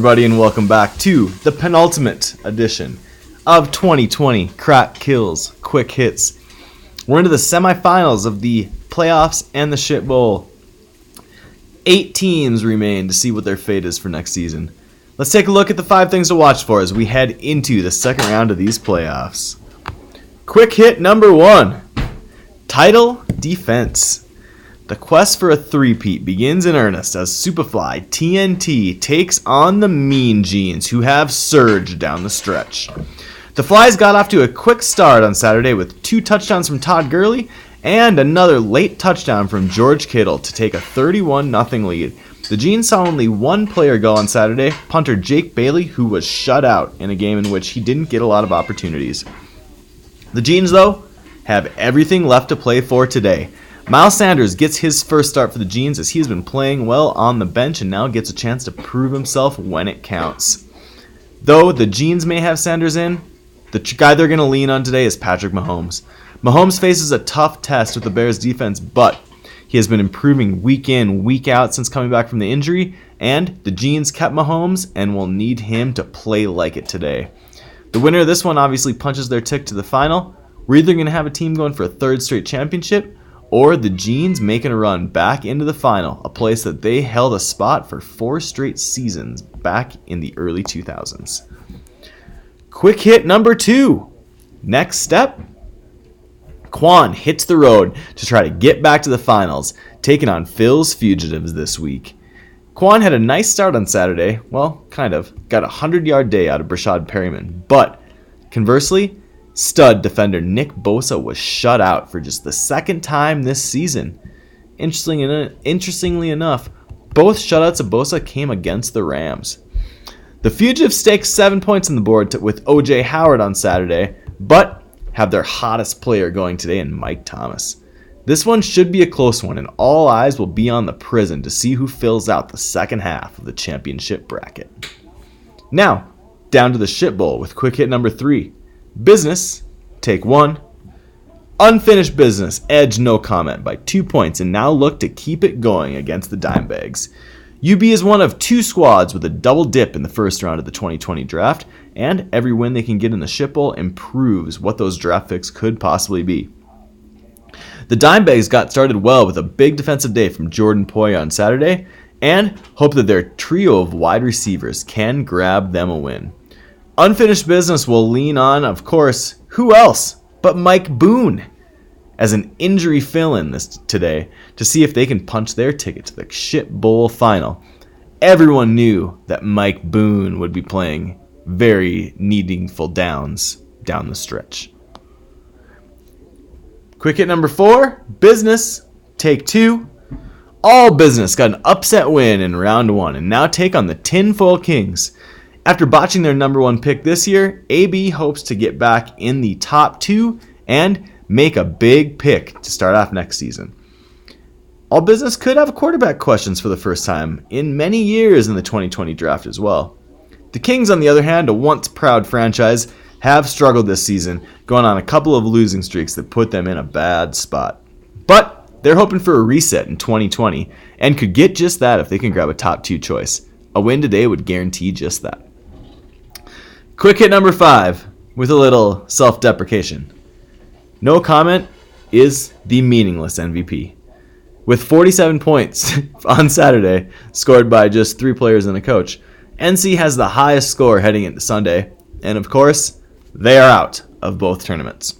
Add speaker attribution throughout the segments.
Speaker 1: everybody, and welcome back to the penultimate edition of 2020 Crack Kills Quick Hits. We're into the semifinals of the playoffs and the shit bowl. 8 teams remain to see what their fate is for next season. Let's take a look at the 5 things to watch for as we head into the second round of these playoffs. Quick hit number 1, title defense. The quest for a three-peat begins in earnest as Superfly TNT takes on the Mean Genes, who have surged down the stretch. The Flies got off to a quick start on Saturday with 2 touchdowns from Todd Gurley and another late touchdown from George Kittle to take a 31-0 lead. The Genes saw only one player go on Saturday, punter Jake Bailey, who was shut out in a game in which he didn't get a lot of opportunities. The Genes, though, have everything left to play for today. Miles Sanders gets his first start for the Genes as he's been playing well on the bench and now gets a chance to prove himself when it counts. Though the Genes may have Sanders in, the guy they're going to lean on today is Patrick Mahomes. Mahomes faces a tough test with the Bears defense, but he has been improving week in, week out since coming back from the injury, and the Genes kept Mahomes and will need him to play like it today. The winner of this one obviously punches their ticket to the final. We're either going to have a team going for a 3rd straight championship, or the Genes making a run back into the final, a place that they held a spot for 4 straight seasons back in the early 2000s. Quick hit number 2. Next step, Quon hits the road to try to get back to the finals, taking on Phil's Fugitives this week. Quon had a nice start on Saturday, well, kind of, got a 100-yard day out of Brashad Perryman, but conversely, stud defender Nick Bosa was shut out for just the 2nd time this season. Interestingly enough, both shutouts of Bosa came against the Rams. The Fugitives staked 7 points on the board with O.J. Howard on Saturday, but have their hottest player going today in Mike Thomas. This one should be a close one, and all eyes will be on the Prison to see who fills out the second half of the championship bracket. Now, down to the shit bowl with quick hit number 3. Business, take 1. Unfinished business, edge no comment by 2 points and now look to keep it going against the Dimebags. UB is one of 2 squads with a double dip in the first round of the 2020 draft, and every win they can get in the shit bowl improves what those draft picks could possibly be. The Dimebags got started well with a big defensive day from Jordan Poyer on Saturday, and hope that their trio of wide receivers can grab them a win. Unfinished business will lean on, of course, who else but Mike Boone as an injury fill-in today to see if they can punch their ticket to the shit bowl final. Everyone knew that Mike Boone would be playing very meaningful downs down the stretch. Quick hit number 4, business, take 2. All business got an upset win in round 1 and now take on the Tinfoil Kings. After botching their number 1 pick this year, AB hopes to get back in the top 2 and make a big pick to start off next season. All business could have quarterback questions for the first time in many years in the 2020 draft as well. The Kings, on the other hand, a once proud franchise, have struggled this season, going on a couple of losing streaks that put them in a bad spot. But they're hoping for a reset in 2020 and could get just that if they can grab a top 2 choice. A win today would guarantee just that. Quick hit number 5 with a little self-deprecation. No comment is the meaningless MVP. With 47 points on Saturday, scored by just 3 players and a coach, NC has the highest score heading into Sunday, and of course, they are out of both tournaments.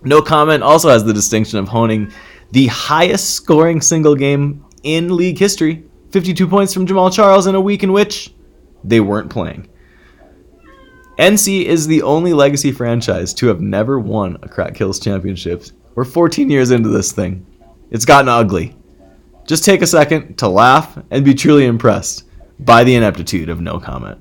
Speaker 1: No comment also has the distinction of honing the highest scoring single game in league history, 52 points from Jamal Charles in a week in which they weren't playing. NC is the only legacy franchise to have never won a Crack Kills championship. We're 14 years into this thing. It's gotten ugly. Just take a second to laugh and be truly impressed by the ineptitude of no comment.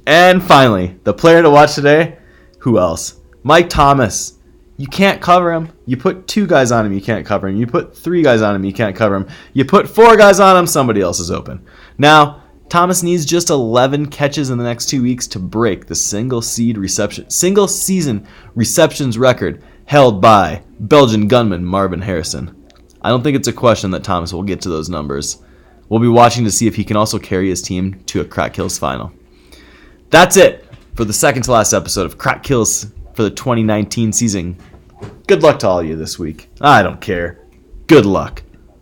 Speaker 1: And finally, the player to watch today, who else? Mike Thomas. You can't cover him. You put 2 guys on him, you can't cover him. You put 3 guys on him, you can't cover him. You put 4 guys on him, somebody else is open. Now, Thomas needs just 11 catches in the next 2 weeks to break the single season receptions record held by Belgian gunman Marvin Harrison. I don't think it's a question that Thomas will get to those numbers. We'll be watching to see if he can also carry his team to a Crack Kills final. That's it for the second to last episode of Crack Kills for the 2019 season. Good luck to all of you this week. I don't care. Good luck.